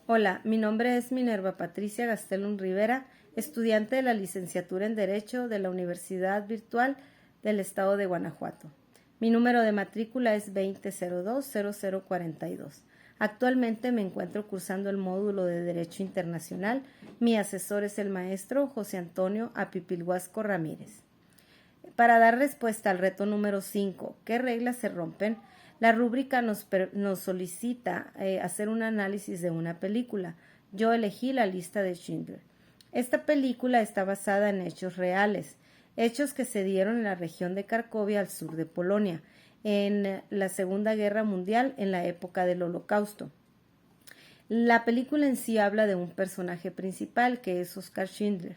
Hola, mi nombre es Minerva Patricia Gastelum Rivera, estudiante de la licenciatura en Derecho de la Universidad Virtual del Estado de Guanajuato. Mi número de matrícula es 2002-0042. Actualmente me encuentro cursando el módulo de Derecho Internacional. Mi asesor es el maestro José Antonio Apipilhuasco Ramírez. Para dar respuesta al reto número 5, ¿qué reglas se rompen? La rúbrica nos solicita hacer un análisis de una película. Yo elegí La lista de Schindler. Esta película está basada en hechos reales, hechos que se dieron en la región de Cracovia al sur de Polonia, en la Segunda Guerra Mundial, en la época del Holocausto. La película en sí habla de un personaje principal que es Oskar Schindler.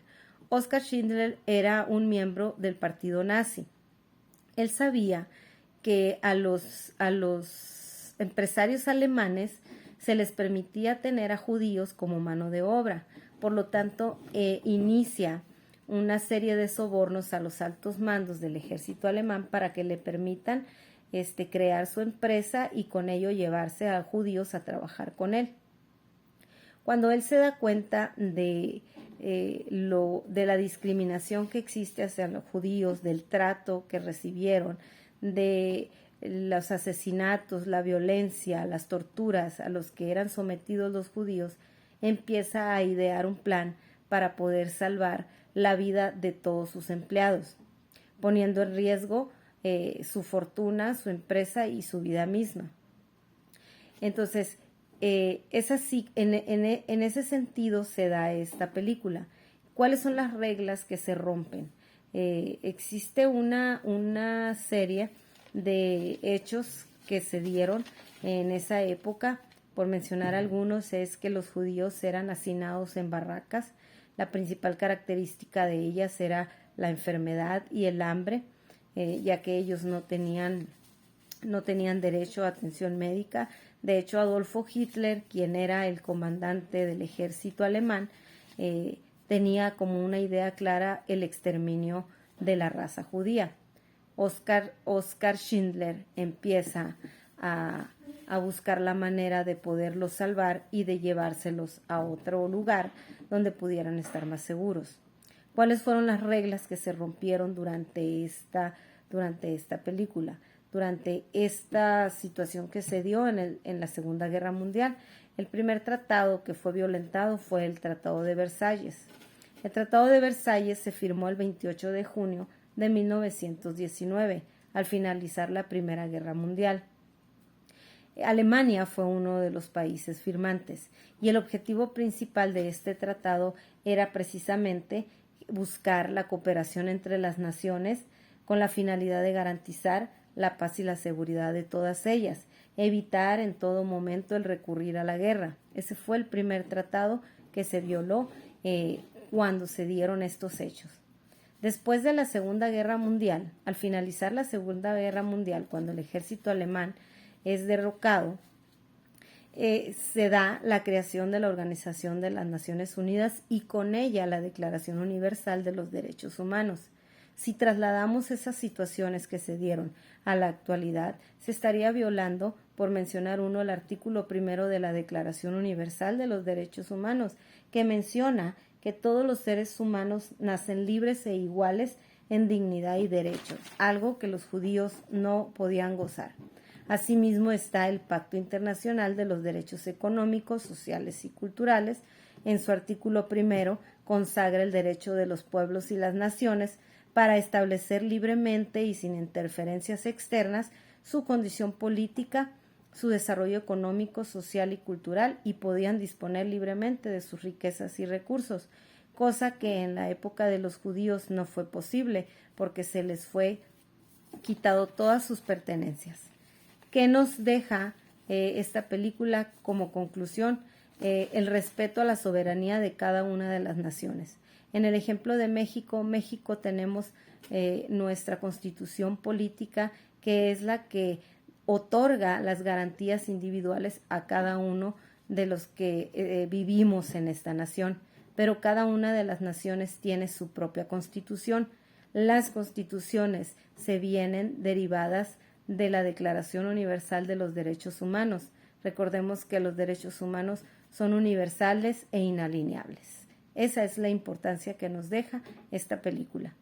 Oskar Schindler era un miembro del partido nazi. Él sabía que a los empresarios alemanes se les permitía tener a judíos como mano de obra. Por lo tanto, inicia una serie de sobornos a los altos mandos del ejército alemán para que le permitan crear su empresa y con ello llevarse a judíos a trabajar con él. Cuando él se da cuenta de la discriminación que existe hacia los judíos, del trato que recibieron, de los asesinatos, la violencia, las torturas a los que eran sometidos los judíos, empieza a idear un plan para poder salvar la vida de todos sus empleados, poniendo en riesgo su fortuna, su empresa y su vida misma. Entonces, es así, en ese sentido se da esta película. ¿Cuáles son las reglas que se rompen? Existe una serie de hechos que se dieron en esa época. Por mencionar algunos, es que los judíos eran hacinados en barracas. La principal característica de ellas era la enfermedad y el hambre, ya que ellos no tenían derecho a atención médica. De hecho, Adolfo Hitler, quien era el comandante del ejército alemán, tenía como una idea clara el exterminio de la raza judía. Oskar Schindler empieza a buscar la manera de poderlos salvar y de llevárselos a otro lugar donde pudieran estar más seguros. ¿Cuáles fueron las reglas que se rompieron durante esta película? Durante esta situación que se dio en la Segunda Guerra Mundial. El primer tratado que fue violentado fue el Tratado de Versalles. El Tratado de Versalles se firmó el 28 de junio de 1919, al finalizar la Primera Guerra Mundial. Alemania fue uno de los países firmantes y el objetivo principal de este tratado era precisamente buscar la cooperación entre las naciones con la finalidad de garantizar la paz y la seguridad de todas ellas, evitar en todo momento el recurrir a la guerra. Ese fue el primer tratado que se violó cuando se dieron estos hechos. Después de la Segunda Guerra Mundial, al finalizar la Segunda Guerra Mundial, cuando el ejército alemán es derrocado, se da la creación de la Organización de las Naciones Unidas y con ella la Declaración Universal de los Derechos Humanos. Si trasladamos esas situaciones que se dieron a la actualidad, se estaría violando, por mencionar uno, el artículo 1 de la Declaración Universal de los Derechos Humanos, que menciona que todos los seres humanos nacen libres e iguales en dignidad y derechos, algo que los judíos no podían gozar. Asimismo está el Pacto Internacional de los Derechos Económicos, Sociales y Culturales. En su artículo 1 consagra el derecho de los pueblos y las naciones para establecer libremente y sin interferencias externas su condición política, su desarrollo económico, social y cultural, y podían disponer libremente de sus riquezas y recursos, cosa que en la época de los judíos no fue posible porque se les fue quitado todas sus pertenencias. ¿Qué nos deja esta película como conclusión? El respeto a la soberanía de cada una de las naciones. En el ejemplo de México, tenemos nuestra constitución política, que es la que otorga las garantías individuales a cada uno de los que vivimos en esta nación, pero cada una de las naciones tiene su propia constitución. Las constituciones se vienen derivadas de la Declaración Universal de los Derechos Humanos, Recordemos que los derechos humanos son universales e inalienables. Esa es la importancia que nos deja esta película.